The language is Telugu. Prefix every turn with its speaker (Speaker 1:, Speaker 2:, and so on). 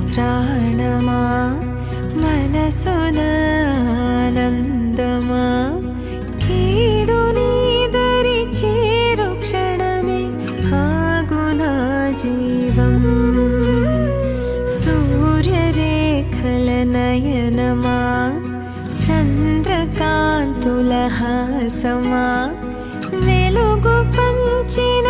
Speaker 1: ప్రాణమా మనసున ఆనందమా కీడు నీదరి చేరు క్షణమే ఆగునా జీవం సూర్యరేఖల నయనమా చంద్రకాంతుల హాసమా వెలుగు పంచిన